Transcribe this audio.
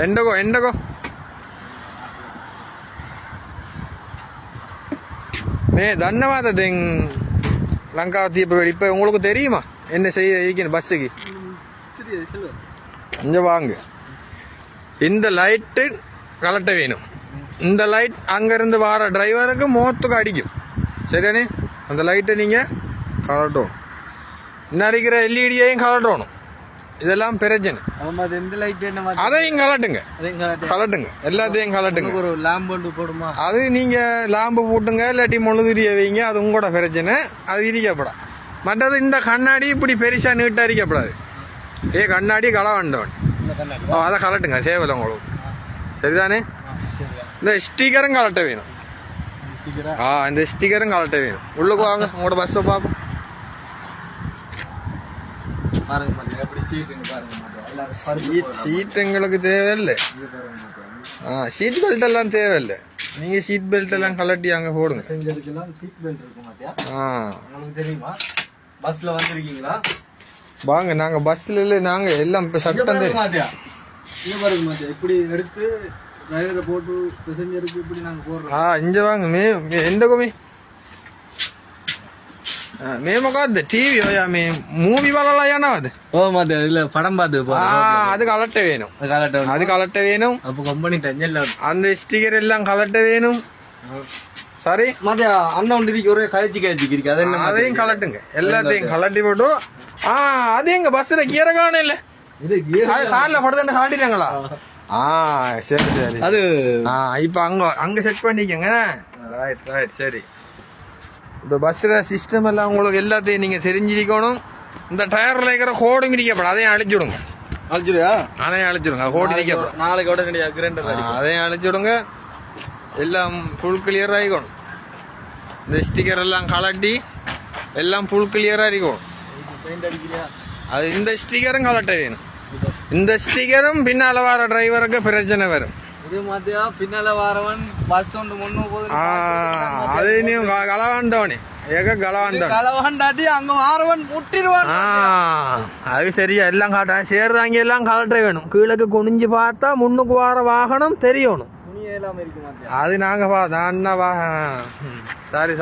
எண்டகோ தன்னவாத Teng லங்காவத்தி இப்போ உங்களுக்கு தெரியுமா என்ன செய்ய வைக்கணும் பஸ்ஸுக்கு கொஞ்சம் வாங்க. இந்த லைட்டு கலட்ட வேணும். இந்த லைட் அங்கேருந்து வர டிரைவருக்கு முகத்துக்கு அடிக்கும். சரியானே? அந்த லைட்டை நீங்கள் கலட்டணும். இன்னும் அடிக்கிற எல்இடியையும் கலட்டணும். இதெல்லாம் பிரச்சனை. அதையும் கலட்டுங்க எல்லாத்தையும் கலட்டுங்க. ஒரு லாம்பு போடுமா? அது நீங்கள் லாம்பு போட்டுங்க, இல்லாட்டி முழுதுரிய வைங்க. அது உங்களோட பிரச்சனை. அது இடிக்கப்படாது. மற்றது இந்த கண்ணாடி இப்படி பெருசாக நீட்டாக அரிக்கப்படாது. கண்ணாடி களை வேண்டவன். அதை கலட்டுங்க, தேவையில்லை உங்களுக்கு. சரிதானே? இந்த ஸ்டிக்கரும் கலட்ட வேணும். இந்த ஸ்டிக்கரும் கலட்ட வேணும். உள்ளுக்கு வாங்க, உங்களோட பஸ்ஸை பார்ப்போம். சீட் எங்களுக்கு தேவையில்லை. சீட் பெல்ட் எல்லாம் தேவையில்லை. நீங்க சீட் பெல்ட் எல்லாம் கலட்டி அங்க போடுங்க. பஸ்ல வந்திருக்கீங்களா? வாங்க, நாங்க பஸ்ல இல்ல, நாங்க எல்லாம் சட்டம் இப்படி எடுத்து டிரைவரை போட்டு பேசஞ்சருக்கு இப்படி நாங்க போடுறோம். இங்க வாங்க. எண்டகோமே மேமக்காது டிவி மூவி வரலையானா அது இல்ல படம் பார்த்து அது கலட்ட வேணும். அது கலட்ட வேணும். அப்ப கம்பெனி அந்த ஸ்டிக்கர் எல்லாம் கலட்ட வேணும். சரி மதியா அண்ணன் ஒன்று ஒரே கழிச்சு அதையும் கலட்டுங்க. எல்லாத்தையும் கலட்டி போட்டு அது எங்க பஸ்ல கீரை காணும் இல்ல, அது கார்ல படுத்து கலட்டிட்டாங்களா? சரி சரி. அது இப்ப அங்க செக் பண்ணிக்கங்க. Right right. சரி, இப்போ பஸ்ஸில் சிஸ்டம் எல்லாம் உங்களுக்கு எல்லாத்தையும் நீங்கள் தெரிஞ்சிருக்கணும். இந்த டயரில் இருக்கிற கோடும் இடிக்கப்படும். அதையும் அழிச்சுடுங்க. அதையும் அழிச்சுடுங்க. கோடு இடிக்கப்படும். நாளைக்கு அதையும் அழிச்சுடுங்க. எல்லாம் ஃபுல் கிளியர் ஆகிக்கணும். இந்த ஸ்டிக்கர் எல்லாம் கலட்டி எல்லாம் ஃபுல் கிளியராக இருக்கணும். அது இந்த ஸ்டிக்கரும் கலட்ட வேணும். இந்த ஸ்டிக்கரும் பின்னால் வர டிரைவருக்கு பிரச்சனை வரும். பின்னால வரவன் பஸ் ஒன்று முன்னு அது நீங்க களவாண்டவனே களவாண்டாட்டி அங்க வாரவன் முட்டிடுவான். அது சரியா எல்லாம் காட்டான். சேர்றாங்க எல்லாம் கலட்ட வேணும். கீழக்கு குனிஞ்சு பார்த்தா முன்னுக்கு வர வாகனம் தெரியணும். அது நாங்க சாரி